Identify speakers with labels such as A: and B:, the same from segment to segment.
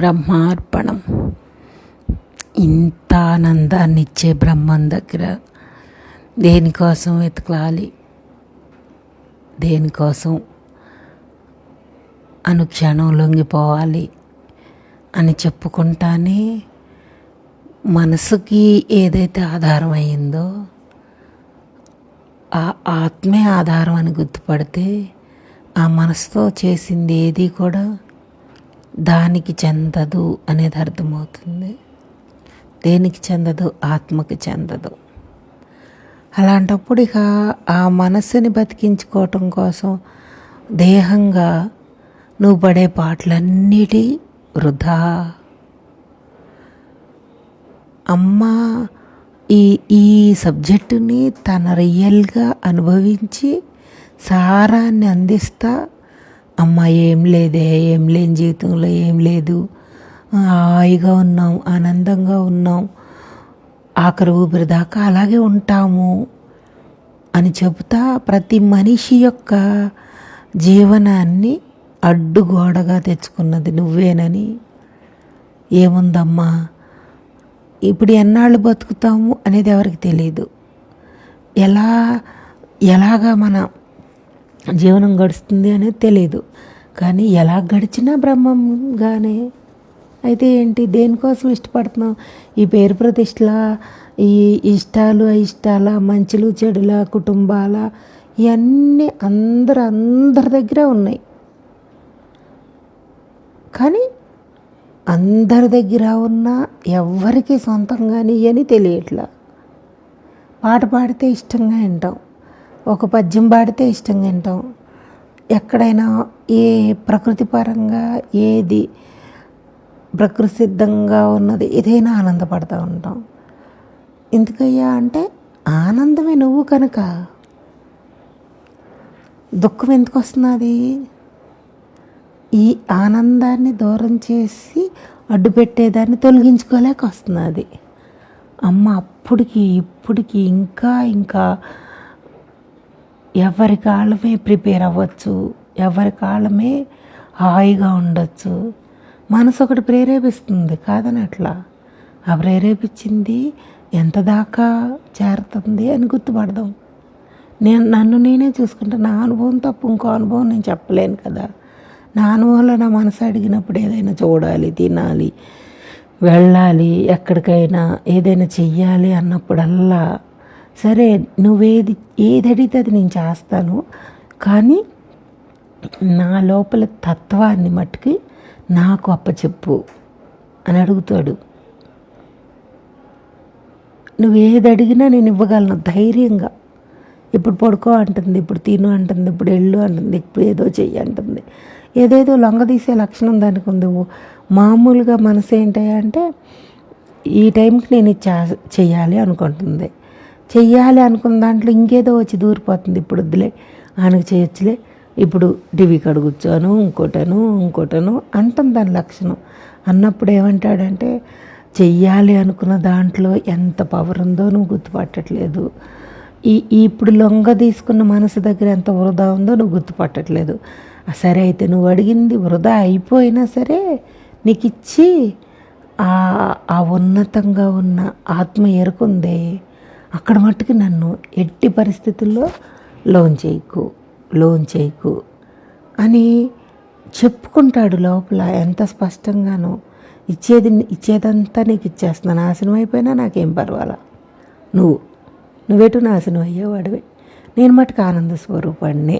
A: బ్రహ్మార్పణం. ఇంత ఆనందాన్ని ఇచ్చే బ్రహ్మం దగ్గర దేనికోసం వెతకాలి, దేనికోసం అనుక్షణం లొంగిపోవాలి అని చెప్పుకుంటానే మనసుకి ఏదైతే ఆధారం అయిందో ఆ ఆత్మే ఆధారం అని గుర్తుపడితే ఆ మనసుతో చేసింది ఏది కూడా దానికి చెందదు అనేది అర్థమవుతుంది. దేనికి చెందదు? ఆత్మకి చెందదు. అలాంటప్పుడు ఇక ఆ మనసుని బతికించుకోవటం కోసం దేహంగా నువ్వు పడే పాటలన్నిటి వృధా. అమ్మ ఈ ఈ సబ్జెక్టుని తన రియల్గా అనుభవించి సారాన్ని అందిస్తా, అమ్మ ఏం లేదే, ఏం లేని జీవితంలో ఏం లేదు, హాయిగా ఉన్నాం, ఆనందంగా ఉన్నాం, ఆఖరి ఊపిరి దాకా అలాగే ఉంటాము అని చెబుతా ప్రతి మనిషి యొక్క జీవనాన్ని అడ్డుగోడగా తెచ్చుకున్నది నువ్వేనని. ఏముందమ్మా, ఇప్పుడు ఎన్నాళ్ళు బతుకుతాము అనేది ఎవరికి తెలియదు. ఎలాగా మన జీవనం గడుస్తుంది అనేది తెలియదు. కానీ ఎలా గడిచినా బ్రహ్మంగానే. అయితే ఏంటి, దేనికోసం ఇష్టపడుతున్నాం? ఈ పేరు ప్రతిష్టల, ఈ ఇష్టాలు అయిష్టాల, మంచులు చెడుల, కుటుంబాల, ఇవన్నీ అందరి దగ్గర ఉన్నాయి. కానీ అందరి దగ్గర ఉన్నా ఎవ్వరికి సొంతంగాని అని తెలియట్లా. పాట పాడితే ఇష్టంగా వింటాం, ఒక పద్యం పాడితే ఇష్టంగా వింటాం, ఎక్కడైనా ఏ ప్రకృతి పరంగా ఏది ప్రకృతి సిద్ధంగా ఉన్నది ఏదైనా ఆనందపడుతూ ఉంటాం. ఎందుకయ్యా అంటే ఆనందమే నువ్వు కనుక. దుఃఖం ఎందుకు వస్తున్నది? ఈ ఆనందాన్ని దూరం చేసి అడ్డు పెట్టేదాన్ని తొలగించుకోలేక వస్తున్నది. అమ్మ అప్పటికి ఇప్పటికి ఇంకా ఎవరి కాళ్ళమే ప్రిపేర్ అవ్వచ్చు, ఎవరి కాళ్ళమే హాయిగా ఉండొచ్చు. మనసు ఒకటి ప్రేరేపిస్తుంది కాదని అట్లా. ఆ ప్రేరేపించింది ఎంత దాకా చేరుతుంది అని గుర్తుపడదాం. నన్ను నేనే చూసుకుంటా. నా అనుభవం తప్ప ఇంకో అనుభవం నేను చెప్పలేను కదా. నా అనుభవంలో నా మనసు అడిగినప్పుడు ఏదైనా చూడాలి, తినాలి, వెళ్ళాలి, ఎక్కడికైనా ఏదైనా చెయ్యాలి అన్నప్పుడల్లా సరే ఏది అడిగితే అది నేను చేస్తాను, కానీ నా లోపల తత్వాన్ని మట్టుకి నాకు అప్పచెప్పు అని అడుగుతాడు. నువ్వేది అడిగినా నేను ఇవ్వగలను ధైర్యంగా. ఇప్పుడు పడుకో అంటుంది, ఇప్పుడు తిను అంటుంది, ఇప్పుడు ఎళ్ళు అంటుంది, ఇప్పుడు ఏదో చెయ్యి అంటుంది. ఏదేదో లొంగదీసే లక్షణం దానికి ఉంది. మామూలుగా మనసు ఏంటంటే ఈ టైంకి నేను ఇది చెయ్యాలి అనుకుంటుంది. చెయ్యాలి అనుకున్న దాంట్లో ఇంకేదో వచ్చి దూరిపోతుంది. ఇప్పుడు వద్దులే, ఆయనకు చేయొచ్చులే, ఇప్పుడు టీవీ కాడ కూర్చోను, ఇంకోటను అంటుంది దాని లక్షణం. అన్నప్పుడు ఏమంటాడంటే చెయ్యాలి అనుకున్న దాంట్లో ఎంత పవర్ ఉందో నువ్వు గుర్తుపట్టట్లేదు. ఇప్పుడు లొంగ తీసుకున్న మనసు దగ్గర ఎంత వృధా ఉందో నువ్వు గుర్తుపట్టట్లేదు. సరే అయితే నువ్వు అడిగింది వృధా అయిపోయినా సరే నీకు ఇచ్చి ఆ ఉన్నతంగా ఉన్న ఆత్మ ఎరుకుందే, అక్కడ మట్టుకు నన్ను ఎట్టి పరిస్థితుల్లో లోన్ చేయకు అని చెప్పుకుంటాడు లోపల. ఎంత స్పష్టంగానో ఇచ్చేదంతా నీకు ఇచ్చేస్తున్నాను, నాశనం అయిపోయినా నాకేం పర్వాలా, నువ్వేటు నాశనం అయ్యేవాడివే, నేను మటుకు ఆనంద స్వరూపాన్నే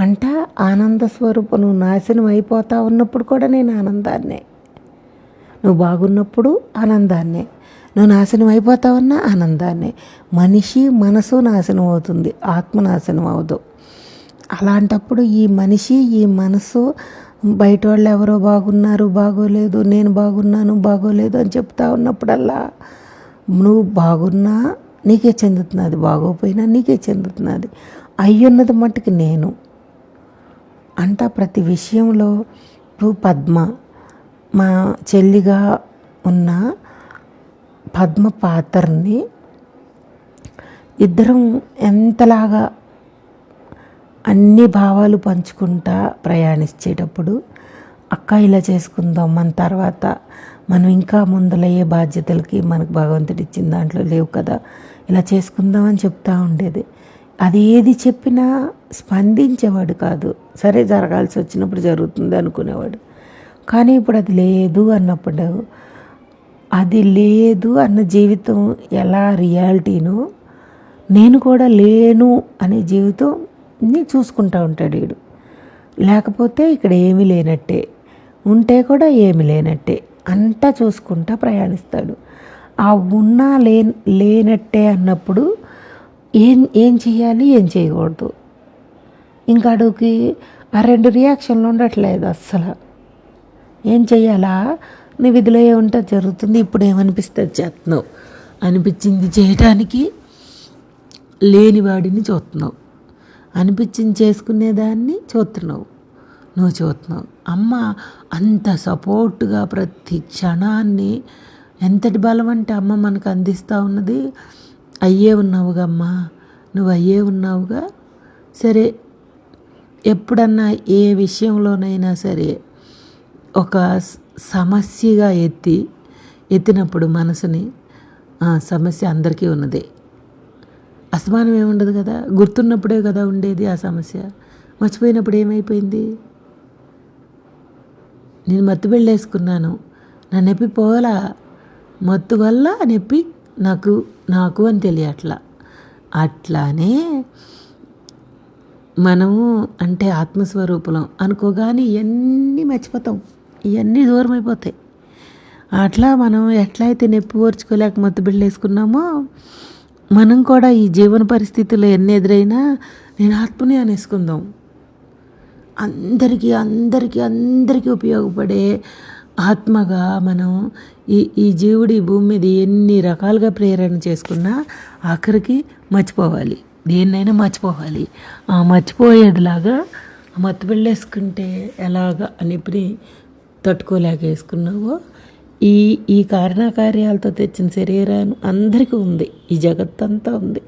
A: అంట. ఆనంద స్వరూపం. నువ్వు నాశనం అయిపోతా ఉన్నప్పుడు కూడా నేను ఆనందాన్నే, నువ్వు బాగున్నప్పుడు ఆనందాన్నే, నువ్వు నాశనం అయిపోతా ఉన్నా ఆనందాన్నే. మనిషి మనసు నాశనం అవుతుంది, ఆత్మ నాశనం అవదు. అలాంటప్పుడు ఈ మనిషి ఈ మనసు బయట వాళ్ళు ఎవరో బాగున్నారు, బాగోలేదు, నేను బాగున్నాను, బాగోలేదు అని చెప్తా ఉన్నప్పుడల్లా నువ్వు బాగున్నా నీకే చెందుతున్నది, బాగోపోయినా నీకే చెందుతున్నది. అయ్యున్నది మట్టుకు నేను అంట. ప్రతి విషయంలో ఇప్పుడు పద్మ మా చెల్లిగా ఉన్న పద్మ పాత్రని ఇద్దరం ఎంతలాగా అన్ని భావాలు పంచుకుంటా ప్రయాణించేటప్పుడు అక్క ఇలా చేసుకుందాం, మన తర్వాత మనం ఇంకా ముందలయ్యే బాధ్యతలకి మనకు భగవంతుడు ఇచ్చిన దాంట్లో లేవు కదా, ఇలా చేసుకుందాం అని చెప్తూ ఉండేది. అది ఏది చెప్పినా స్పందించేవాడు కాదు. సరే జరగాల్సి వచ్చినప్పుడు జరుగుతుంది అనుకునేవాడు. కానీ ఇప్పుడు అది లేదు అన్నప్పుడు, అది లేదు అన్న జీవితం ఎలా రియాలిటీనో, నేను కూడా లేను అనే జీవితంని చూసుకుంటూ ఉంటాడు వీడు. లేకపోతే ఇక్కడ ఏమీ లేనట్టే, ఉంటే కూడా ఏమీ లేనట్టే అంతా చూసుకుంటా ప్రయాణిస్తాడు. ఆ ఉన్నా లేనట్టే అన్నప్పుడు ఏం చేయాలి, ఏం చేయకూడదు, ఇంకా అడుగుకి ఆ రెండు రియాక్షన్లు ఉండట్లేదు అస్సలు. ఏం చెయ్యాలా, నీ విధిలో ఏముంటే జరుగుతుంది, ఇప్పుడు ఏమనిపిస్తుంది చేస్తున్నావు, అనిపించింది చేయటానికి లేనివాడిని చూస్తున్నావు, అనిపించింది చేసుకునేదాన్ని నువ్వు చూస్తున్నావు. అమ్మ అంత సపోర్ట్గా ప్రతి క్షణాన్ని, ఎంతటి బలం అంటే అమ్మ మనకు అందిస్తూ ఉన్నది. అయ్యే ఉన్నావుగా అమ్మా, నువ్వు అయ్యే ఉన్నావుగా. సరే, ఎప్పుడన్నా ఏ విషయంలోనైనా సరే ఒక సమస్యగా ఎత్తినప్పుడు మనసుని, సమస్య అందరికీ ఉన్నదే, అసమానం ఏముండదు కదా, గుర్తున్నప్పుడే కదా ఉండేది ఆ సమస్య. మర్చిపోయినప్పుడు ఏమైపోయింది? నేను మత్తు వెళ్ళేసుకున్నాను, నా నొప్పి పోలా, మత్తు వల్ల నొప్పి నాకు అని తెలియట్లా. అట్లానే మనము అంటే ఆత్మస్వరూపం అనుకోగానే ఇవన్నీ మర్చిపోతాం, ఇవన్నీ దూరం అయిపోతాయి. అట్లా మనం ఎట్లయితే నొప్పి ఓర్చుకోలేక మత్తు బిళ్ళేసుకున్నామో, మనం కూడా ఈ జీవన పరిస్థితుల్లో ఎన్ని ఎదురైనా నేను ఆత్మని అనేసుకుందాం. అందరికీ ఉపయోగపడే ఆత్మగా మనం ఈ జీవుడి భూమి మీద ఎన్ని రకాలుగా ప్రేరణ చేసుకున్నా ఆఖరికి మర్చిపోవాలి, దేన్నైనా మర్చిపోవాలి. ఆ మర్చిపోయేదిలాగా మత్తు వెళ్ళేసుకుంటే ఎలాగా అని ఇప్పుడు తట్టుకోలేక వేసుకున్నావో, ఈ కారణకార్యాలతో తెచ్చిన శరీరాన్ని అందరికీ ఉంది, ఈ జగత్తంతా ఉంది.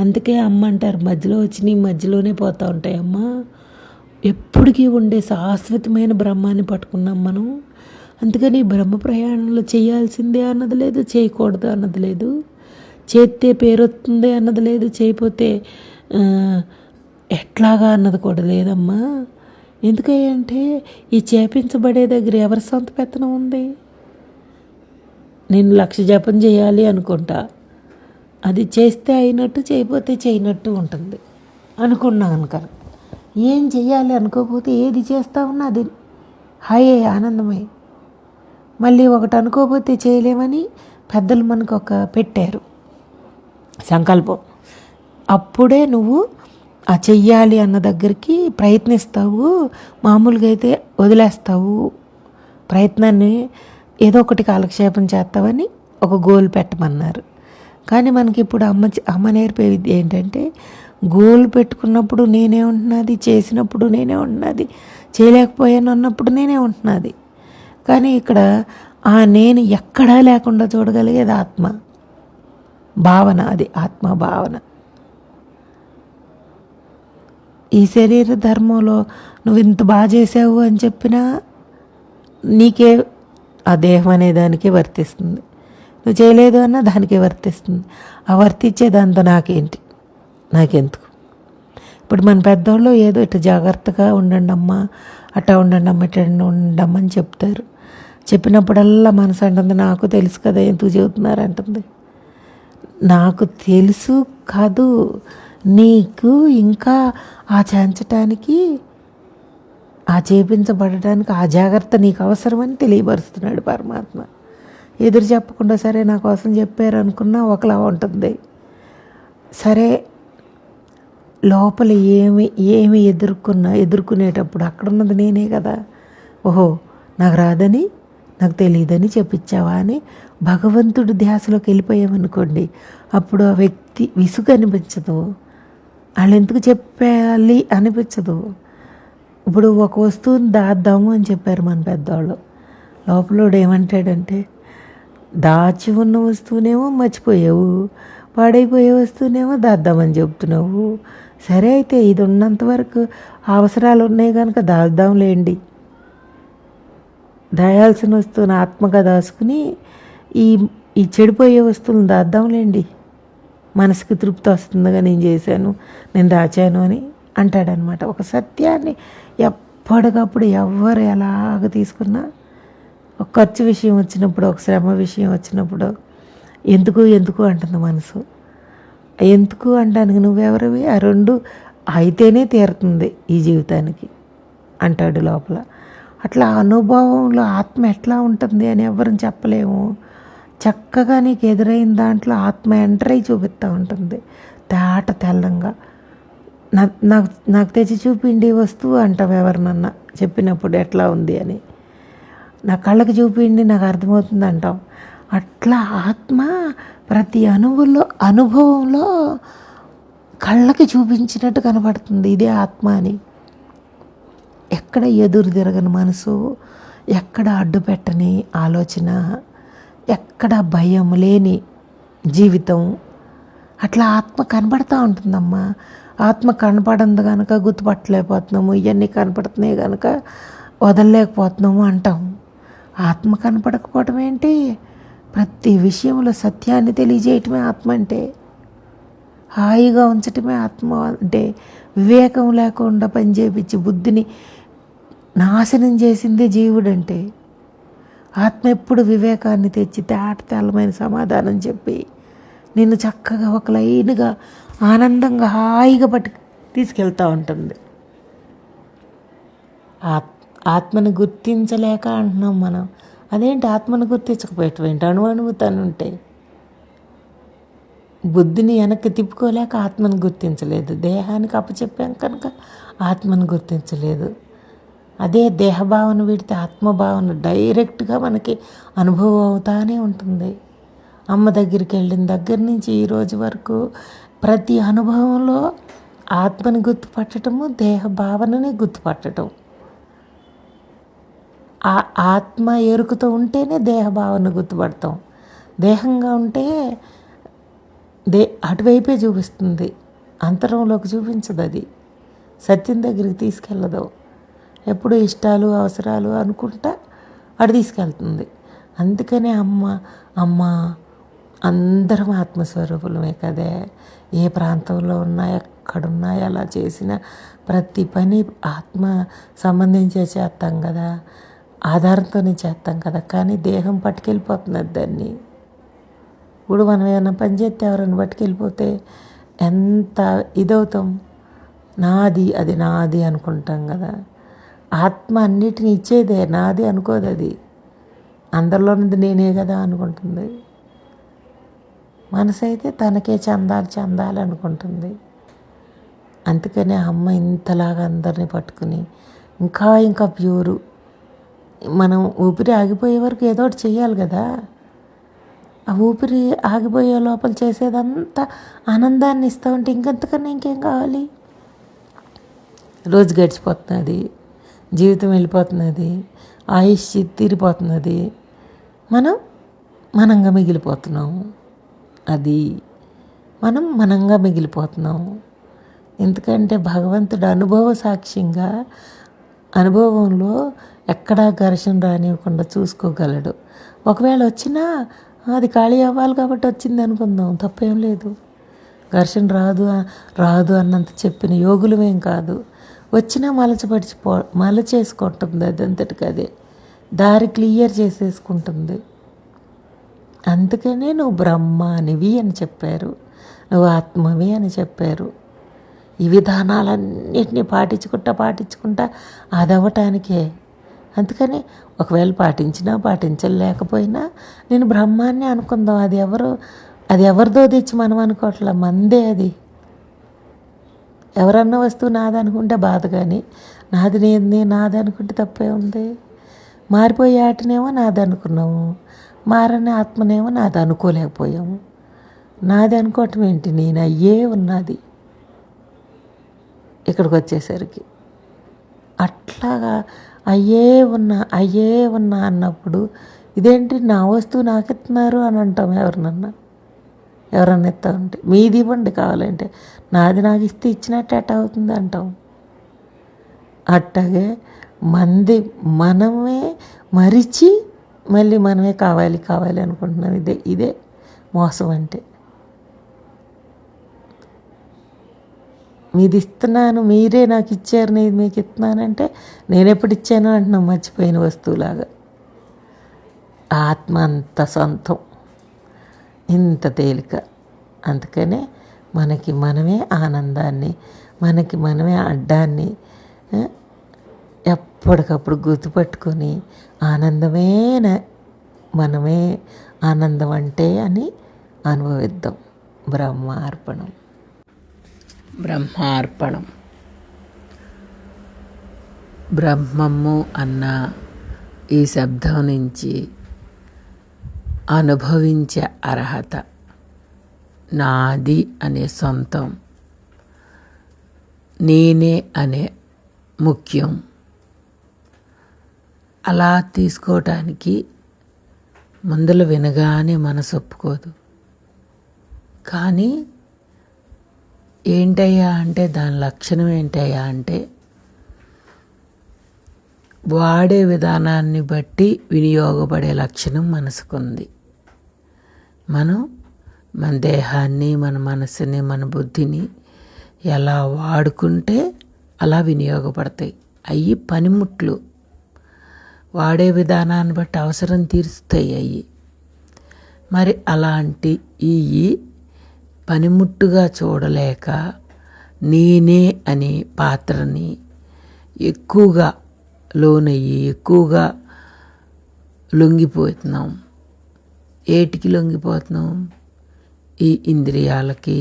A: అందుకే అమ్మ అంటారు, మధ్యలో వచ్చి నీ మధ్యలోనే పోతూ ఉంటాయి అమ్మ. ఎప్పటికీ ఉండే శాశ్వతమైన బ్రహ్మాన్ని పట్టుకున్నాం మనం. అందుకని బ్రహ్మ ప్రయాణంలో చేయాల్సిందే అన్నది లేదు, చేయకూడదు అన్నది లేదు, చేస్తే పేరు వస్తుంది అన్నది లేదు, చేయకపోతే ఎట్లాగా అన్నది కూడా లేదమ్మా. ఎందుకంటే ఈ చేపించబడే దగ్గర ఎవరి సొంత పెత్తనం ఉంది? నేను 1,00,000 జపం చేయాలి అనుకుంటా, అది చేస్తే అయినట్టు, చేయకపోతే చేయనట్టు ఉంటుంది అనుకున్నాను కదా. ఏం చెయ్యాలి అనుకోకపోతే ఏది చేస్తా ఉన్నా అది హాయే, ఆనందమే. మళ్ళీ ఒకటి అనుకోకపోతే చేయలేమని పెద్దలు మనకు పెట్టారు సంకల్పం. అప్పుడే నువ్వు ఆ చెయ్యాలి అన్న దగ్గరికి ప్రయత్నిస్తావు. మామూలుగా అయితే వదిలేస్తావు ప్రయత్నాన్ని, ఏదో ఒకటి కాలక్షేపం చేస్తావని ఒక గోల్ పెట్టమన్నారు. కానీ మనకి ఇప్పుడు అమ్మ నేర్పే విద్య ఏంటంటే, గోల్ పెట్టుకున్నప్పుడు నేనే ఉంటున్నది, చేసినప్పుడు నేనే ఉంటున్నది, చేయలేకపోయాను అన్నప్పుడు నేనే ఉంటున్నది. కానీ ఇక్కడ ఆ నేను ఎక్కడా లేకుండా చూడగలిగేది ఆత్మ భావన, అది ఆత్మ భావన. ఈ శరీర ధర్మంలో నువ్వు ఇంత బాగా చేసావు అని చెప్పినా నీకే ఆ దేహం అనే దానికే వర్తిస్తుంది, నువ్వు చేయలేదు అన్నా దానికే వర్తిస్తుంది. ఆ వర్తించే దాంతో నాకెందుకు? ఇప్పుడు మన పెద్దవాళ్ళు ఏదో ఇట్లా జాగ్రత్తగా ఉండండి అమ్మా, అట్టా ఉండండి అమ్మ, ఇట్లా ఉండమ్మా అని చెప్తారు. చెప్పినప్పుడల్లా మనసు అంటుంది, నాకు తెలుసు కదా ఎందుకు చెబుతున్నారు అంటుంది. నాకు తెలుసు కాదు, నీకు ఇంకా ఆ చేయించటానికి, ఆ చేపించబడటానికి ఆ జాగ్రత్త నీకు అవసరమని తెలియపరుస్తున్నాడు పరమాత్మ. ఎదురు చెప్పకుండా సరే నా కోసం చెప్పారు అనుకున్నా ఒకలా ఉంటుంది. సరే, లోపల ఏమి ఎదుర్కొనేటప్పుడు అక్కడున్నది నేనే కదా. ఓహో, నాకు రాదని, నాకు తెలియదని చెప్పించావా అని భగవంతుడి ధ్యాసలోకి వెళ్ళిపోయామనుకోండి, అప్పుడు ఆ వ్యక్తి విసుగు అనిపించదు, వాళ్ళు ఎందుకు చెప్పాలి అనిపించదు. ఇప్పుడు ఒక వస్తువుని దాద్దాము అని చెప్పారు మన పెద్దవాళ్ళు. లోపలోడు ఏమంటాడంటే, దాచి ఉన్న వస్తువునేమో మర్చిపోయావు, పాడైపోయే వస్తువునేమో దాద్దామని చెప్తున్నావు. సరే అయితే ఇది ఉన్నంత వరకు అవసరాలు ఉన్నాయి కనుక దాద్దాంలేండి దాయాల్సిన వస్తువుని ఆత్మగా దాచుకుని ఈ ఈ చెడిపోయే వస్తువులను దాద్దాంలేండి, మనసుకి తృప్తి వస్తుందిగా నేను చేశాను, నేను దాచాను అని అంటాడనమాట. ఒక సత్యాన్ని ఎప్పటికప్పుడు ఎవరు ఎలాగ తీసుకున్నా, ఒక ఖర్చు విషయం వచ్చినప్పుడు, ఒక శ్రమ విషయం వచ్చినప్పుడు ఎందుకు ఎందుకు అంటుంది మనసు. ఎందుకు అంటానికి నువ్వెవరివి, ఆ రెండు అయితేనే తీరుతుంది ఈ జీవితానికి అంటాడు లోపల. అట్లా అనుభవంలో ఆత్మ ఎట్లా ఉంటుంది అని ఎవరిని చెప్పలేము. చక్కగా నీకు ఎదురైన దాంట్లో ఆత్మ ఎంటర్ అయి చూపిస్తూ ఉంటుంది తేట తెల్లంగా. నాకు నాకు తెచ్చి చూపిండి వస్తువు అంటాం ఎవరినన్నా చెప్పినప్పుడు ఎట్లా ఉంది అని. నా కళ్ళకి చూపిండి నాకు అర్థమవుతుంది అంటాం. అట్లా ఆత్మ ప్రతి అనుభవంలో కళ్ళకి చూపించినట్టు కనపడుతుంది, ఇదే ఆత్మ అని. ఎక్కడ ఎదురు తిరగని మనసు, ఎక్కడ అడ్డు పెట్టని ఆలోచన, ఎక్కడ భయం లేని జీవితం, అట్లా ఆత్మ కనపడుతూ ఉంటుందమ్మా. ఆత్మ కనపడంది కనుక గుర్తుపట్టలేకపోతున్నాము, ఇవన్నీ కనపడుతున్నాయి కనుక వదలలేకపోతున్నాము అంటాం. ఆత్మ కనపడకపోవటం ఏంటి? ప్రతి విషయంలో సత్యాన్ని తెలియజేయటమే ఆత్మ అంటే. హాయిగా ఉంచటమే ఆత్మ అంటే. వివేకం లేకుండా పనిచేపించి బుద్ధిని నాశనం చేసిందే జీవుడంటే. ఆత్మ ఎప్పుడు వివేకాన్ని తెచ్చి తేటతెల్లమైన సమాధానం చెప్పి నిన్ను చక్కగా ఒక లైన్గా ఆనందంగా హాయిగా తీసుకెళ్తూ ఉంటుంది. ఆత్మను గుర్తించలేక అంటున్నాం మనం. అదేంటి ఆత్మను గుర్తించకపోయటం ఏంటి? అణువణువుతాను ఉంటే బుద్ధిని వెనక్కి తిప్పుకోలేక ఆత్మను గుర్తించలేదు, దేహానికి అప్పచెప్పాం కనుక ఆత్మను గుర్తించలేదు. అదే దేహభావన విడితే ఆత్మభావన డైరెక్ట్గా మనకి అనుభవం అవుతానే ఉంటుంది. అమ్మ దగ్గరికి వెళ్ళిన దగ్గర నుంచి ఈ రోజు వరకు ప్రతి అనుభవంలో ఆత్మని గుర్తుపట్టడము, దేహ భావనని గుర్తుపట్టడం. ఆ ఆత్మ ఎరుకుతో ఉంటేనే దేహ భావన గుర్తుపడతాం. దేహంగా ఉంటే అటువైపే చూపిస్తుంది, అంతరంలోకి చూపించదు. అది సత్యం దగ్గరికి తీసుకెళ్ళదు. ఎప్పుడు ఇష్టాలు అవసరాలు అనుకుంటా అటు తీసుకెళ్తుంది. అందుకనే అమ్మ అందరం ఆత్మస్వరూపులమే కదే. ఏ ప్రాంతంలో ఉన్నా, ఎక్కడున్నా, ఎలా చేసినా ప్రతి పని ఆత్మ సంబంధించే చేస్తాం కదా, ఆధారంతోనే చేస్తాం కదా. కానీ దేహం పట్టుకెళ్ళిపోతున్నది దాన్ని. ఇప్పుడు మనం ఏమైనా పని చేస్తే ఎవరైనా పట్టుకెళ్ళిపోతే ఎంత ఇదవుతాం. అది నాది అనుకుంటాం కదా. ఆత్మ అన్నిటిని ఇచ్చేదే, నాది అనుకోదు. అది అందరిలోనిది నేనే కదా అనుకుంటుంది. మనసు అయితే తనకే చెందాలి అనుకుంటుంది. అందుకనే అమ్మ ఇంతలాగా అందరినీ పట్టుకుని ఇంకా ప్యూరు. మనం ఊపిరి ఆగిపోయే వరకు ఏదో ఒకటి చెయ్యాలి కదా. ఆ ఊపిరి ఆగిపోయే లోపల చేసేదంతా ఆనందాన్ని ఇస్తూ ఉంటే ఇంకెంతకన్నా ఇంకేం కావాలి? రోజు గడిచిపోతున్నది, జీవితం వెళ్ళిపోతున్నది, ఆయుష్ తీరిపోతున్నది, మనంగా మిగిలిపోతున్నాము. మనంగా మిగిలిపోతున్నాము. ఎందుకంటే భగవంతుడు అనుభవ సాక్ష్యంగా అనుభవంలో ఎక్కడా ఘర్షణ రానివ్వకుండా చూసుకోగలడు. ఒకవేళ వచ్చినా అది ఖాళీ అవ్వాలి కాబట్టి వచ్చింది అనుకుందాం, తప్పేం లేదు. ఘర్షణ రాదు అన్నంత చెప్పిన యోగులమేం కాదు. వచ్చినా మలచేసుకుంటుంది, అదంతటికి అదే దారి క్లియర్ చేసేసుకుంటుంది. అందుకనే నువ్వు బ్రహ్మానివి అని చెప్పారు, నువ్వు ఆత్మవి అని చెప్పారు. ఈ విధానాలన్నిటినీ పాటించుకుంటా అదవటానికే. అందుకని ఒకవేళ పాటించలేకపోయినా నేను బ్రహ్మాన్ని అనుకుందాం. అది ఎవరిదో తెచ్చి మనం అనుకోవట్లే, మందే అది. ఎవరన్నా వస్తువు నాదనుకుంటే బాధ, కానీ నాది అనుకుంటే తప్పే ఉంది. మారిపోయే ఆటనేమో నాది అనుకున్నాము, మారని ఆత్మనేమో నాది అనుకోలేకపోయాము. నాది అనుకోవటం ఏంటి? నేను అయ్యే ఉన్నది ఇక్కడికి వచ్చేసరికి. అట్లాగా అయ్యే ఉన్నా అన్నప్పుడు ఇదేంటి నా వస్తువు నాకు ఇస్తున్నారు అని అంటాం. ఎవరన్నా ఇస్తా ఉంటే మీది ఇవ్వండి కావాలంటే, నాది నాకు ఇస్తే ఇచ్చినట్టు ఎట్ట అవుతుంది అంటాం. అట్టాగే మనమే
B: మరిచి మళ్ళీ మనమే కావాలి కావాలి అనుకుంటున్నాం. ఇదే మోసం అంటే. మీది ఇస్తున్నాను, మీరే నాకు ఇచ్చారు, నేను మీకు ఇస్తున్నానంటే నేను ఎప్పుడు ఇచ్చాను అంటున్నాం, మర్చిపోయిన వస్తువులాగా. ఆత్మ అంత సొంతం, ఇంత తేలిక. అందుకనే మనకి మనమే ఆనందాన్ని, మనకి మనమే అడ్డాన్ని ఎప్పటికప్పుడు గుర్తుపట్టుకొని ఆనందమే మనమే ఆనందం అంటే అని అనుభవిద్దాం. బ్రహ్మార్పణం.
A: బ్రహ్మార్పణం. బ్రహ్మము అన్న ఈ శబ్దం నుంచి అనుభవించే అర్హత, నాది అనే సొంతం, నేనే అనే ముఖ్యం, అలా తీసుకోవటానికి ముందలు వినగానే మనసు ఒప్పుకోదు. కానీ ఏంటయ్యా అంటే, దాని లక్షణం ఏంటయ్యా అంటే, వాడే విధానాన్ని బట్టి వినియోగపడే లక్షణం మనసుకుంది. మనం మన దేహాన్ని, మన మనసుని, మన బుద్ధిని ఎలా వాడుకుంటే అలా వినియోగపడతాయి. అవి పనిముట్లు, వాడే విధానాన్ని బట్టి అవసరం తీరుస్తాయి అవి. మరి అలాంటి ఈ పనిముట్టుగా చూడలేక నేనే అనే పాత్రని ఎక్కువగా లోనయ్యి ఎక్కువగా లొంగిపోతున్నాం. ఏటికి లొంగిపోతున్నాం? ఈ ఇంద్రియాలకి,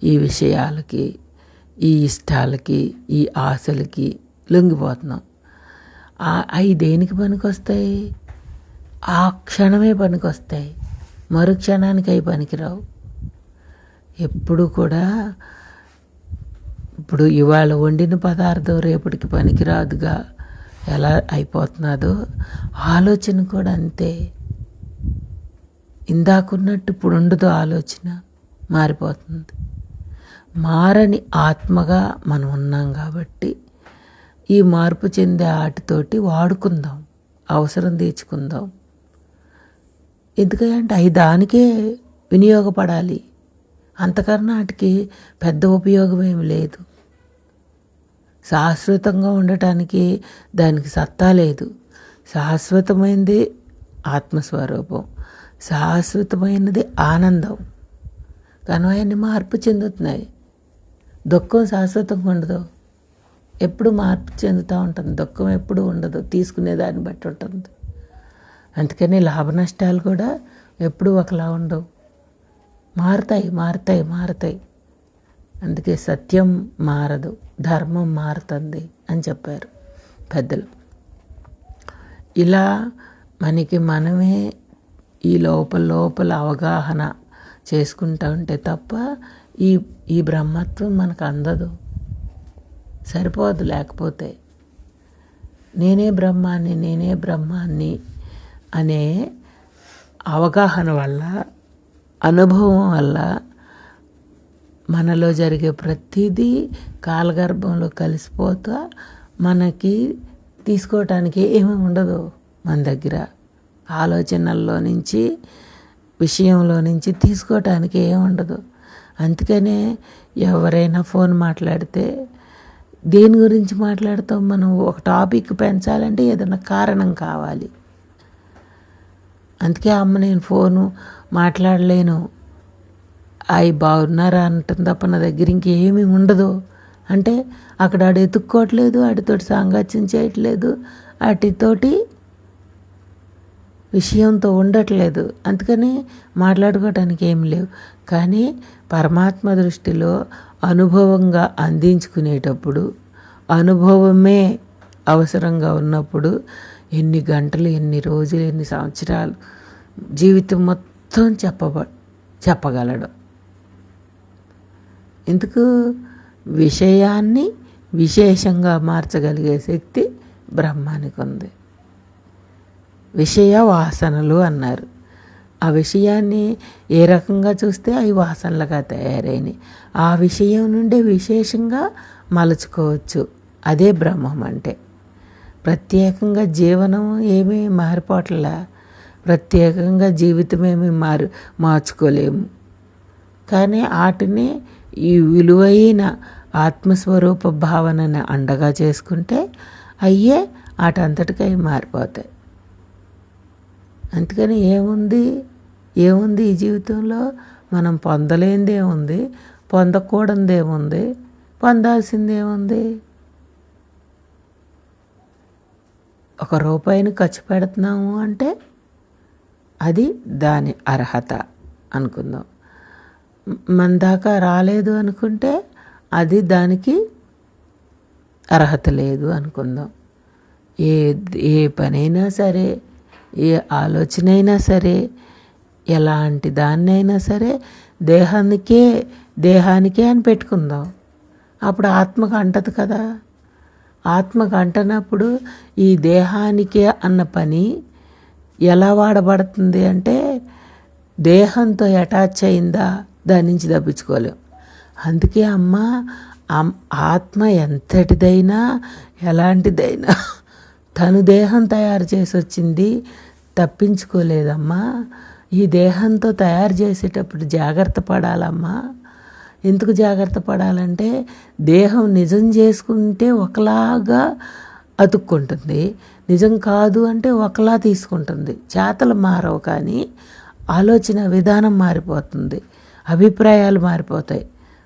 A: ఈ విషయాలకి, ఈ ఇష్టాలకి, ఈ ఆశలకి లొంగిపోతున్నాం. అవి దేనికి పనికొస్తాయి? ఆ క్షణమే పనికొస్తాయి, మరు క్షణానికి అవి పనికిరావు. ఎప్పుడు కూడా ఇప్పుడు ఇవాళ వండిన పదార్థం రేపటికి పనికిరాదుగా ఎలా అయిపోతున్నదో ఆలోచన కూడా అంతే. ఇందాకున్నట్టు ఇప్పుడు ఉండదు, ఆలోచన మారిపోతుంది. మారని ఆత్మగా మనం ఉన్నాం కాబట్టి ఈ మార్పు చెందే వాటితోటి వాడుకుందాం, అవసరం తీర్చుకుందాం. ఎందుకంటే అవి దానికే వినియోగపడాలి, అంతకన్నా వాటికి పెద్ద ఉపయోగం ఏమి లేదు. శాశ్వతంగా ఉండటానికి దానికి సత్తా లేదు. శాశ్వతమైనది ఆత్మస్వరూపం, శాశ్వతమైనది ఆనందం. కానీ అవన్నీ మార్పు చెందుతున్నాయి. దుఃఖం శాశ్వతంగా ఉండదు, ఎప్పుడు మార్పు చెందుతూ ఉంటుంది. దుఃఖం ఎప్పుడు ఉండదు, తీసుకునేదాన్ని బట్టి ఉంటుంది. అందుకని లాభ నష్టాలు కూడా ఎప్పుడు ఒకలా ఉండవు, మారుతాయి మారుతాయి మారుతాయి. అందుకే సత్యం మారదు, ధర్మం మారుతుంది అని చెప్పారు పెద్దలు. ఇలా మనకి మనమే ఈ లోపల అవగాహన చేసుకుంటూ ఉంటే తప్ప ఈ బ్రహ్మత్వం మనకు అందదు, సరిపోదు. లేకపోతే నేనే బ్రహ్మాన్ని అనే అవగాహన వల్ల, అనుభవం వల్ల మనలో జరిగే ప్రతిదీ కాలగర్భంలో కలిసిపోతా మనకి తీసుకోవటానికి ఏమీ ఉండదు. మన దగ్గర ఆలోచనల్లో నుంచి, విషయంలో నుంచి తీసుకోవటానికి ఏమి ఉండదు. అందుకనే ఎవరైనా ఫోన్ మాట్లాడితే దేని గురించి మాట్లాడతాం మనం? ఒక టాపిక్ పెంచాలంటే ఏదైనా కారణం కావాలి. అందుకే అమ్మ నేను ఫోను మాట్లాడలేను, అవి బాగున్నారా అంటుంది తప్ప నా దగ్గర ఇంకేమీ ఉండదు అంటే అక్కడ ఆడు ఎత్తుక్కోవట్లేదు, వాటితోటి సాంగత్యం చేయట్లేదు, వాటితోటి విషయంతో ఉండట్లేదు. అందుకని మాట్లాడుకోవటానికి ఏమి లేవు. కానీ పరమాత్మ దృష్టిలో అనుభవంగా అందించుకునేటప్పుడు, అనుభవమే అవసరంగా ఉన్నప్పుడు ఎన్ని గంటలు, ఎన్ని రోజులు, ఎన్ని సంవత్సరాలు, జీవితం మొత్తం చెప్పగలడు. ఎందుకు? విషయాన్ని విశేషంగా మార్చగలిగే శక్తి బ్రహ్మానికి ఉంది. విషయ వాసనలు అన్నారు. ఆ విషయాన్ని ఏ రకంగా చూస్తే అవి వాసనలుగా తయారైనవి. ఆ విషయం నుండే విశేషంగా మలుచుకోవచ్చు. అదే బ్రహ్మం అంటే.
B: ప్రత్యేకంగా జీవనం ఏమీ మారిపోవట్లా, ప్రత్యేకంగా జీవితం ఏమీ మార్చుకోలేము. కానీ వాటిని ఈ విలువైన ఆత్మస్వరూప భావనని అండగా చేసుకుంటే అయ్యే వాటంతటికి అవి మారిపోతాయి. అందుకని ఏముంది ఈ జీవితంలో? మనం పొందలేనిదేముంది, పొందకూడనిదేముంది, పొందాల్సిందేముంది? ₹1 ఖర్చు పెడుతున్నాము అంటే అది దాని అర్హత అనుకుందాం. మన దాకా రాలేదు అనుకుంటే అది దానికి అర్హత లేదు అనుకుందాం. ఏ పనైనా సరే, ఏ ఆలోచన అయినా సరే, ఎలాంటి దాన్నైనా సరే దేహానికే అని పెట్టుకుందాం. అప్పుడు ఆత్మకు అంటదు కదా. ఆత్మకు అంటనప్పుడు ఈ దేహానికే అన్న పని ఎలా వాడబడుతుంది అంటే, దేహంతో అటాచ్ అయిందా దాని నుంచి తప్పించుకోలేం. అందుకే ఆత్మ ఎంతటిదైనా ఎలాంటిదైనా తను దేహం తయారు చేసి వచ్చింది, తప్పించుకోలేదమ్మా. ఈ దేహంతో తయారు చేసేటప్పుడు జాగ్రత్త పడాలమ్మా. ఎందుకు జాగ్రత్త పడాలంటే, దేహం నిజం చేసుకుంటే ఒకలాగా అతుక్కుంటుంది, నిజం కాదు అంటే ఒకలా తీసుకుంటుంది. చేతలు మారవు కానీ ఆలోచన విధానం మారిపోతుంది, అభిప్రాయాలు మారిపోతాయి.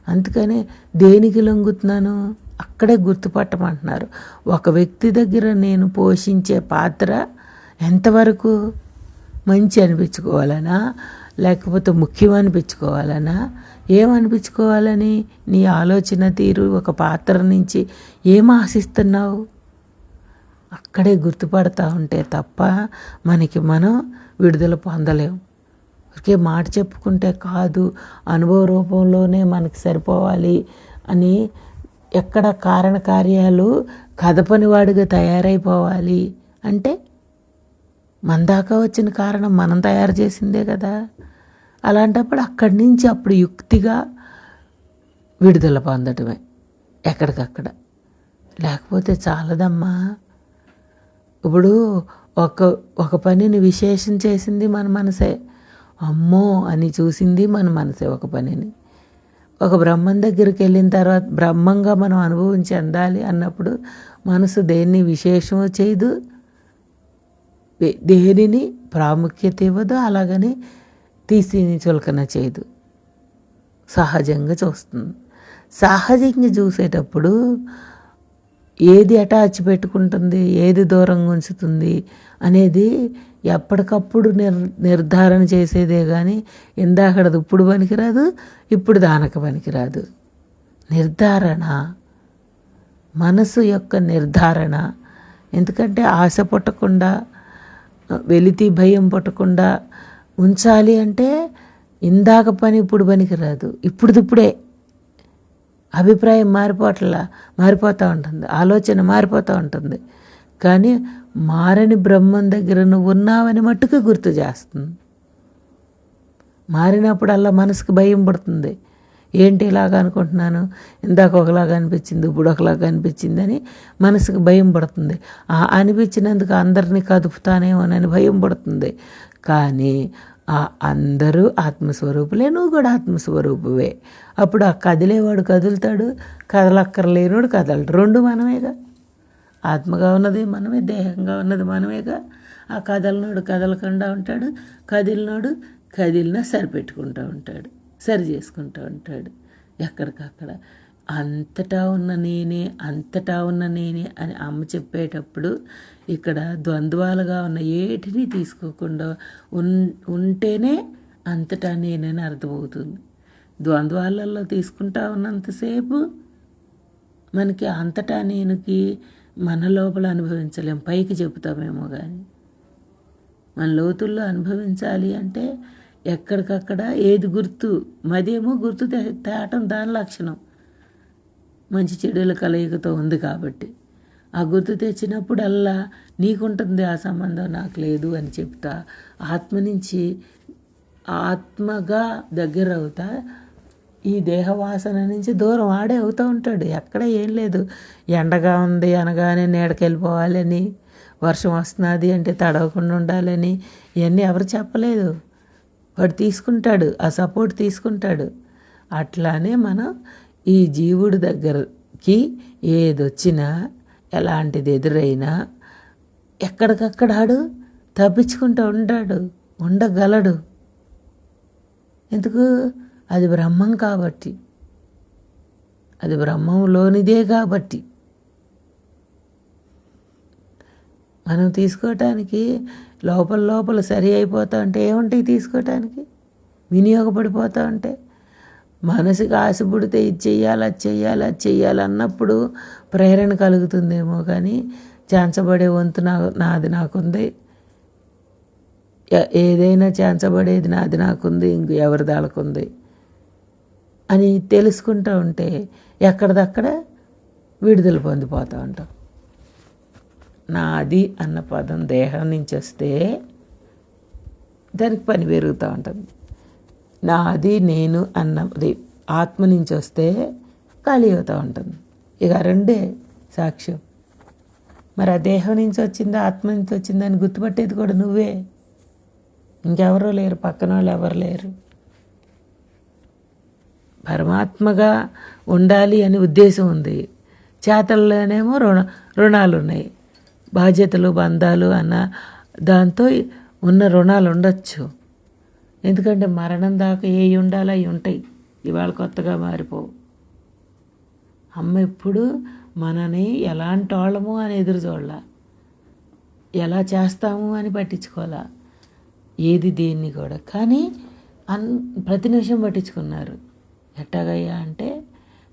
B: అందుకని దేనికి లొంగుతున్నాను అక్కడే గుర్తుపట్టమంటున్నారు. ఒక వ్యక్తి దగ్గర నేను పోషించే పాత్ర ఎంతవరకు మంచి అనిపించుకోవాలనా, లేకపోతే ముఖ్యం అనిపించుకోవాలనా, ఏమనిపించుకోవాలని? నీ ఆలోచన తీరు ఒక పాత్ర నుంచి ఏం ఆశిస్తున్నావు అక్కడే గుర్తుపడతా ఉంటే తప్ప మనం విడుదల పొందలేం. ఒకే మాట చెప్పుకుంటే కాదు, అనుభవ రూపంలోనే మనకి సరిపోవాలి అని ఎక్కడ కారణకార్యాలు కదపనివాడిగా తయారైపోవాలి అంటే మన దాకా వచ్చిన కారణం మనం తయారు చేసిందే కదా. అలాంటప్పుడు అక్కడి నుంచి అప్పుడు యుక్తిగా విడుదల పొందటమే ఎక్కడికక్కడ. లేకపోతే చాలదమ్మా. ఇప్పుడు ఒక పనిని విశేషం చేసింది మన మనసే, అమ్మో అని చూసింది మన మనసే ఒక పనిని. ఒక బ్రహ్మం దగ్గరికి వెళ్ళిన తర్వాత బ్రహ్మంగా మనం అనుభవం చెందాలి అన్నప్పుడు మనసు దేన్ని విశేషమో చేయదు, దేనిని ప్రాముఖ్యత ఇవ్వదు, అలాగని తీసిని చులకన చేయదు, సహజంగా చూస్తుంది. సహజంగా చూసేటప్పుడు ఏది అటాచ్ పెట్టుకుంటుంది, ఏది దూరంగా ఉంచుతుంది అనేది ఎప్పటికప్పుడు నిర్ధారణ చేసేదే కానీ ఇందాకడది ఇప్పుడు పనికిరాదు, ఇప్పుడు దానక పనికిరాదు. నిర్ధారణ, మనసు యొక్క నిర్ధారణ. ఎందుకంటే ఆశ పుట్టకుండా, వెలితి భయం పుట్టకుండా ఉంచాలి అంటే ఇందాక పని ఇప్పుడు పనికిరాదు, ఇప్పుడే అభిప్రాయం మారిపోతూ ఉంటుంది, ఆలోచన మారిపోతూ ఉంటుంది. కానీ మారని బ్రహ్మం దగ్గర నువ్వు ఉన్నావని మట్టుకు గుర్తు చేస్తుంది. మారినప్పుడల్లా మనసుకు భయం పడుతుంది. ఏంటి ఇలాగ అనుకుంటున్నాను, ఇందాక ఒకలాగా అనిపించింది, ఇప్పుడు ఒకలాగా అనిపించింది అని మనసుకు భయం పడుతుంది. అనిపించినందుకు అందరినీ కదుపుతానేమోనని భయం పడుతుంది. కానీ అందరూ ఆత్మస్వరూపులే, నువ్వు కూడా ఆత్మస్వరూపువే. అప్పుడు ఆ కదిలేవాడు కదులుతాడు, కదలక్కర్లేనివాడు కదలడు. రెండు మనమేగా. ఆత్మగా ఉన్నది మనమే, దేహంగా ఉన్నది మనమేగా. ఆ కదలనోడు కదలకుండా ఉంటాడు, కదిలినోడు కదిలినా సరిపెట్టుకుంటూ ఉంటాడు, సరి చేసుకుంటూ ఉంటాడు. ఎక్కడికక్కడ అంతటా ఉన్న నేనే అని అమ్మ చెప్పేటప్పుడు ఇక్కడ ద్వంద్వాలుగా ఉన్న ఏటిని తీసుకోకుండా ఉంటేనే అంతటా నేనని అర్థమవుతుంది. ద్వంద్వాలలో తీసుకుంటా ఉన్నంతసేపు మనకి అంతటా నేనుకి మన లోపల అనుభవించలేం, పైకి చెబుతామేమో కానీ మన లోతుల్లో అనుభవించాలి అంటే ఎక్కడికక్కడ ఏది గుర్తు, మదేమో గుర్తు తేటం దాని లక్షణం, మంచి చెడుల కలయికతో ఉంది కాబట్టి. ఆ గుర్తు తెచ్చినప్పుడల్లా నీకుంటుంది ఆ సంబంధం, నాకు లేదు అని చెప్తా ఆత్మ నుంచి ఆత్మగా దగ్గర అవుతా ఈ దేహవాసన నుంచి దూరం ఆడే అవుతూ ఉంటాడు. ఎక్కడ ఏం లేదు, ఎండగా ఉంది అనగానే నీడకి వెళ్ళిపోవాలని, వర్షం వస్తున్నది అంటే తడవకుండా ఉండాలని ఇవన్నీ ఎవరు చెప్పలేదు. వాడు తీసుకుంటాడు, ఆ సపోర్ట్ తీసుకుంటాడు. అట్లానే మనం ఈ జీవుడి దగ్గరికి ఏదొచ్చినా ఎలాంటిది ఎదురైనా ఎక్కడికక్కడ ఆడు తప్పించుకుంటూ ఉండగలడు. ఎందుకు? అది బ్రహ్మం కాబట్టి, అది బ్రహ్మంలోనిదే కాబట్టి. మనం తీసుకోవటానికి లోపల సరి అయిపోతూ ఉంటే ఏముంటాయి తీసుకోవటానికి? వినియోగపడిపోతూ ఉంటే మనసుకి ఆశ పుడితే ఇది చెయ్యాలి అది చెయ్యాలి అది చెయ్యాలి అన్నప్పుడు ప్రేరణ కలుగుతుందేమో, కానీ చాంచబడే వంతు నాకుంది, ఏదైనా చాంచబడేది నాకుంది, ఇంక ఎవరిది వాళ్ళకుంది అని తెలుసుకుంటూ ఉంటే ఎక్కడిదక్కడ విడుదల పొందిపోతూ ఉంటాం. నాది అన్న పదం దేహం నుంచి వస్తే దానికి పని పెరుగుతూ ఉంటుంది. నాది నేను అన్నది ఆత్మ నుంచి వస్తే ఖాళీ అవుతూ ఉంటుంది. ఇక రెండే సాక్ష్యం. మరి ఆ దేహం నుంచి వచ్చిందా ఆత్మ నుంచి వచ్చిందని గుర్తుపట్టేది కూడా నువ్వే, ఇంకెవరో లేరు, పక్కన వాళ్ళు ఎవరు లేరు. పరమాత్మగా ఉండాలి అని ఉద్దేశం ఉంది, చేతల్లోనేమో రుణాలు ఉన్నాయి, బాధ్యతలు బంధాలు అన్న దాంతో ఉన్న రుణాలు ఉండొచ్చు. ఎందుకంటే మరణం దాకా ఏ ఉండాలో అవి ఉంటాయి, ఇవాళ కొత్తగా మారిపోవు. అమ్మ ఎప్పుడు మనని ఎలాంటి వాళ్ళము అని ఎదురు చూడాల, ఎలా చేస్తాము అని పట్టించుకోవాలా, ఏది దేన్ని కూడా. కానీ ప్రతి నిమిషం పట్టించుకున్నారు. ఎట్టాగయ్యా అంటే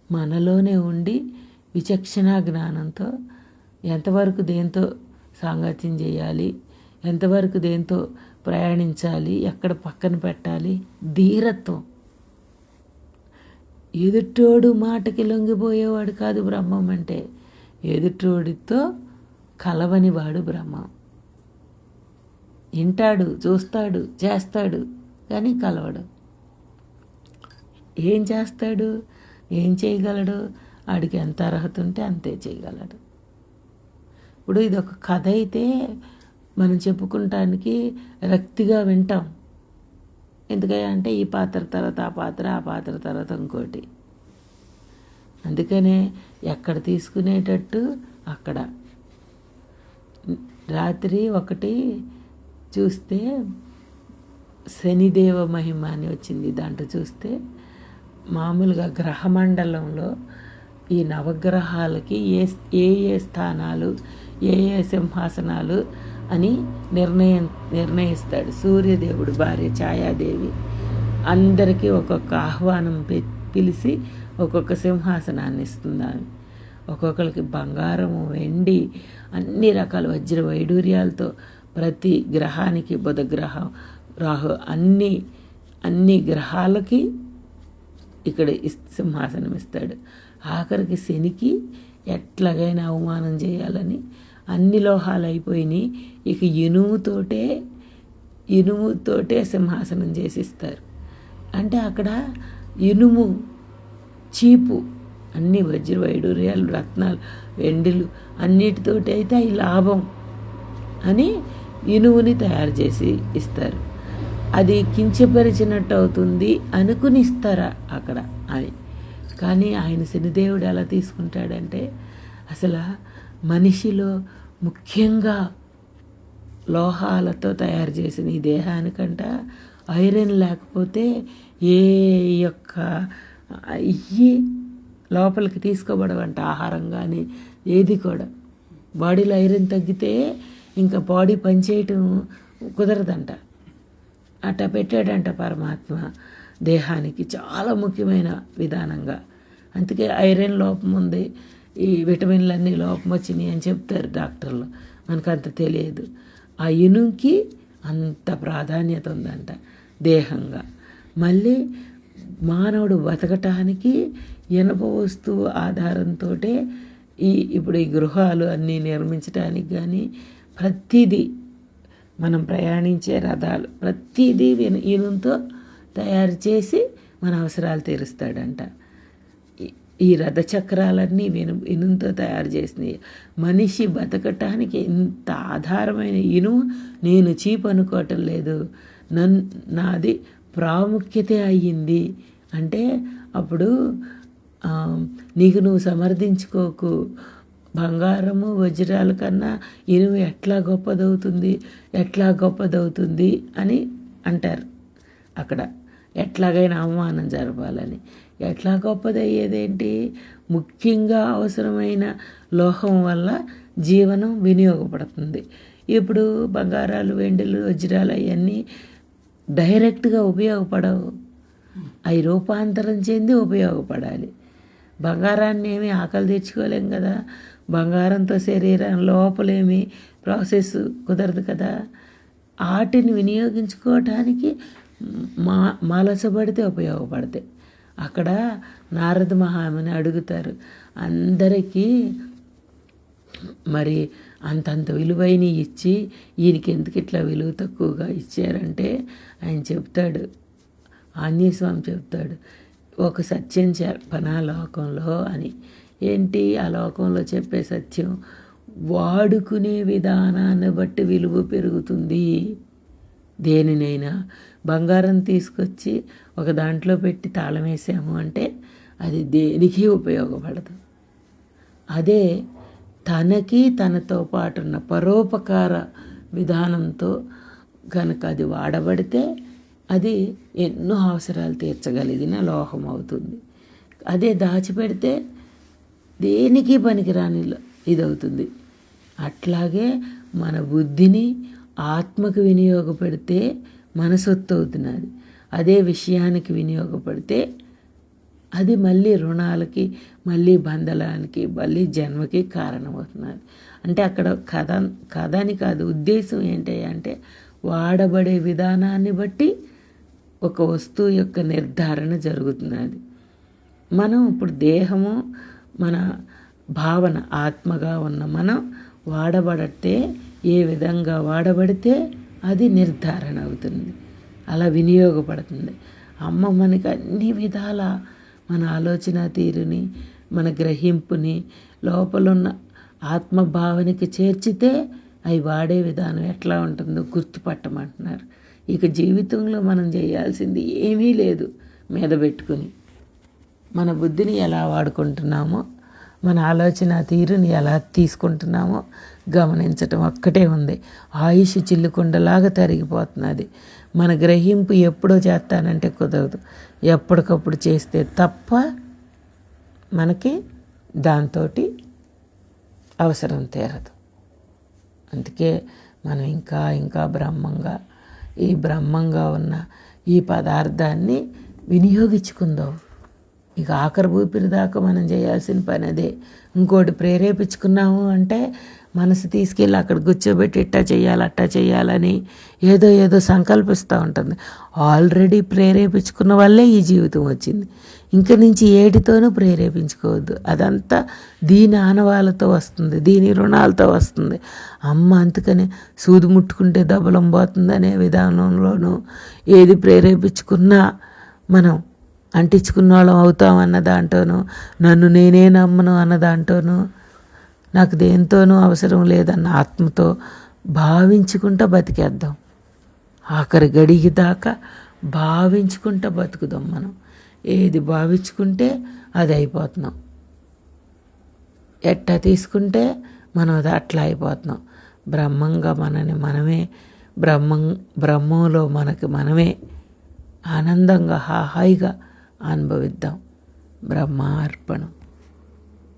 B: మనలోనే ఉండి విచక్షణ జ్ఞానంతో ఎంతవరకు దేంతో సాంగత్యం చేయాలి, ఎంతవరకు దేంతో ప్రయాణించాలి, ఎక్కడ పక్కన పెట్టాలి, ధీరత్వం. ఎదుటోడు మాటకి లొంగిపోయేవాడు కాదు బ్రహ్మం అంటే, ఎదుటోడితో కలవని వాడు బ్రహ్మం. వింటాడు, చూస్తాడు, చేస్తాడు, కానీ కలవడు. ఏం చేస్తాడు, ఏం చేయగలడు, ఆడికి ఎంత అర్హత ఉంటే అంతే చేయగలడు. ఇప్పుడు ఇది ఒక కథ అయితే మనం చెప్పుకుంటానికి రక్తిగా వింటాం. ఎందుకంటే ఈ పాత్ర తర్వాత ఆ పాత్ర, ఆ పాత్ర తర్వాత ఇంకోటి. అందుకనే ఎక్కడ తీసుకునేటట్టు అక్కడ. రాత్రి ఒకటి చూస్తే శనిదేవ మహిమ అని వచ్చింది. దాంట్లో చూస్తే మామూలుగా గ్రహమండలంలో ఈ నవగ్రహాలకి ఏ స్థానాలు, ఏ సింహాసనాలు అని నిర్ణయిస్తాడు. సూర్యదేవుడు భార్య ఛాయాదేవి అందరికీ ఒక్కొక్క ఆహ్వానం పిలిచి ఒక్కొక్క సింహాసనాన్ని ఇస్తుంది ఆమె. ఒక్కొక్కరికి బంగారము, వెండి, అన్ని రకాల వజ్ర వైడూర్యాలతో ప్రతి గ్రహానికి, బుధ గ్రహం, రాహు, అన్ని గ్రహాలకి ఇక్కడ సింహాసనం ఇస్తాడు. ఆఖరికి శనికి ఎట్లాగైనా అవమానం చేయాలని అన్ని లోహాలు అయిపోయినాయి, ఇక ఇనుముతోటే సింహాసనం చేసిస్తారు. అంటే అక్కడ ఇనుము చీపు, అన్ని వజ్ర వైడూర్యాలు, రత్నాలు, వెండిలు అన్నిటితోటి అయితే అవి లాభం అని ఇనుముని తయారు చేసి ఇస్తారు. అది కించపరిచినట్టు అవుతుంది అనుకుని ఇస్తారా అక్కడ అని. కానీ ఆయన శనిదేవుడు ఎలా తీసుకుంటాడంటే, అసలు మనిషిలో ముఖ్యంగా లోహాలతో తయారు చేసిన ఈ దేహానికంట ఐరన్ లేకపోతే ఏ యొక్క ఇవి లోపలికి తీసుకోబడవంట. ఆహారం కానీ ఏది కూడా. బాడీలో ఐరన్ తగ్గితే ఇంకా బాడీ పనిచేయటం కుదరదంట. అట్లా పెట్టాడంట పరమాత్మ దేహానికి చాలా ముఖ్యమైన విధానంగా. అందుకే ఐరన్ లోపం ఉంది, ఈ విటమిన్లన్నీ లోపం వచ్చినాయి అని చెప్తారు డాక్టర్లు. మనకు అంత తెలియదు. ఆ ఇనుముకి అంత ప్రాధాన్యత ఉందంట దేహంగా. మళ్ళీ మానవుడు బతకటానికి ఇనుప వస్తువు ఆధారంతో ఇప్పుడు ఈ గృహాలు అన్నీ నిర్మించడానికి కానీ ప్రతిదీ, మనం ప్రయాణించే రథాలు ప్రతిదీ ఇనుముతో తయారు చేసి మన అవసరాలు తీరుస్తాడంట. ఈ రథచక్రాలన్నీ ఇనుముతో తయారు చేసినవి. మనిషి బతకటానికి ఇంత ఆధారమైన ఇనుము నేను చీప్ అనుకోవటం లేదు, నాది ప్రాముఖ్యతే అయ్యింది అంటే అప్పుడు నీకు నువ్వు సమర్థించుకోకు. బంగారము వజ్రాల కన్నా ఇనుము ఎట్లా గొప్పదవుతుంది అని అంటారు. అక్కడ ఎట్లాగైనా అవమానం జరపాలని. ఎట్లా గొప్పదయ్యేదేంటి? ముఖ్యంగా అవసరమైన లోహం వల్ల జీవనం వినియోగపడుతుంది. ఇప్పుడు బంగారాలు, వెండిలు, వజ్రాలు అవన్నీ డైరెక్ట్గా ఉపయోగపడవు, అవి రూపాంతరం చెంది ఉపయోగపడాలి. బంగారాన్ని ఏమీ ఆకలి తెచ్చుకోలేం కదా, బంగారంతో శరీరం లోపలేమి ప్రాసెస్ కుదరదు కదా. వాటిని వినియోగించుకోవటానికి మలసబడితే ఉపయోగపడతాయి. అక్కడ నారద మహాముని అడుగుతారు, అందరికీ మరి అంతంత విలువైన ఇచ్చి ఈయనకి ఎందుకు ఇట్లా విలువ తక్కువగా ఇచ్చారంటే ఆయన చెప్తాడు, ఆంజనేయ స్వామి చెప్తాడు, ఒక సత్యం చెప్పనా లోకంలో అని. ఏంటి ఆ లోకంలో చెప్పే సత్యం? వాడుకునే విధానాన్ని బట్టి విలువ పెరుగుతుంది. దేనినైనా బంగారం తీసుకొచ్చి ఒక దాంట్లో పెట్టి తాళం వేసాము అంటే అది దేనికి ఉపయోగపడదు. అదే తనకి తనతో పాటు ఉన్న పరోపకార విధానంతో కనుక అది వాడబడితే అది ఎన్నో అవసరాలు తీర్చగలిగిన లోహం అవుతుంది. అదే దాచిపెడితే దేనికి పనికిరాని ఇదవుతుంది. అట్లాగే మన బుద్ధిని ఆత్మకు వినియోగపెడితే మన సొత్తు అవుతున్నది. అదే విషయానికి వినియోగపడితే అది మళ్ళీ రుణాలకి, మళ్ళీ బంధలానికి, మళ్ళీ జన్మకి కారణమవుతున్నది. అంటే అక్కడ కథ అని కాదు, ఉద్దేశం ఏంటంటే వాడబడే విధానాన్ని బట్టి ఒక వస్తువు యొక్క నిర్ధారణ జరుగుతున్నది. మనం ఇప్పుడు దేహము మన భావన ఆత్మగా ఉన్న మనం వాడబడితే ఏ విధంగా వాడబడితే అది నిర్ధారణ అవుతుంది, అలా వినియోగపడుతుంది. అమ్మ మనకి అన్ని విధాల మన ఆలోచన తీరుని, మన గ్రహింపుని లోపలున్న ఆత్మభావనకి చేర్చితే అవి వాడే విధానం ఎట్లా ఉంటుందో గుర్తుపట్టమంటున్నారు. ఇక జీవితంలో మనం చేయాల్సింది ఏమీ లేదు, మీద పెట్టుకుని మన బుద్ధిని ఎలా వాడుకుంటున్నామో, మన ఆలోచన తీరుని ఎలా తీసుకుంటున్నామో గమనించటం ఒక్కటే ఉంది. ఆయుష్ చిల్లుకుండలాగా తరిగిపోతున్నది. మన గ్రహింపు ఎప్పుడో చేస్తానంటే కుదరదు, ఎప్పటికప్పుడు చేస్తే తప్ప మనకి దాంతో అవసరం తీరదు. అందుకే మనం ఇంకా బ్రహ్మంగా ఉన్న ఈ పదార్థాన్ని వినియోగించుకుందాం. ఇక ఆఖరి ఊపిరి దాకా మనం చేయాల్సిన పని అదే. ఇంకోటి ప్రేరేపించుకున్నాము అంటే మనసు తీసుకెళ్ళి అక్కడ కూర్చోబెట్టి ఇట్టా చేయాలి అట్టా చేయాలని ఏదో సంకల్పిస్తూ ఉంటుంది. ఆల్రెడీ ప్రేరేపించుకున్న వల్లే ఈ జీవితం వచ్చింది. ఇంక నుంచి ఏటితోనూ ప్రేరేపించుకోవద్దు. అదంతా దీని ఆనవాళ్ళతో వస్తుంది, దీని రుణాలతో వస్తుంది. అమ్మ అందుకని సూది ముట్టుకుంటే దబలం పోతుంది అనే విధానంలోనూ ఏది ప్రేరేపించుకున్నా మనం అంటించుకున్న వాళ్ళం అవుతామన్న దాంట్లోనూ, నన్ను నేనే నమ్మను అన్న దాంట్లోనూ, నాకు దేంతోనూ అవసరం లేదన్న ఆత్మతో భావించుకుంటా బతికేద్దాం. ఆఖరి గడికి దాకా భావించుకుంటా బతుకుదాం. మనం ఏది భావించుకుంటే అది అయిపోతున్నాం, ఎట్టా తీసుకుంటే మనం అది అట్లా అయిపోతున్నాం. బ్రహ్మంగా మనని మనమే, బ్రహ్మంలో మనకి మనమే ఆనందంగా హాయిగా అనుభవిద్దాం. బ్రహ్మార్పణం.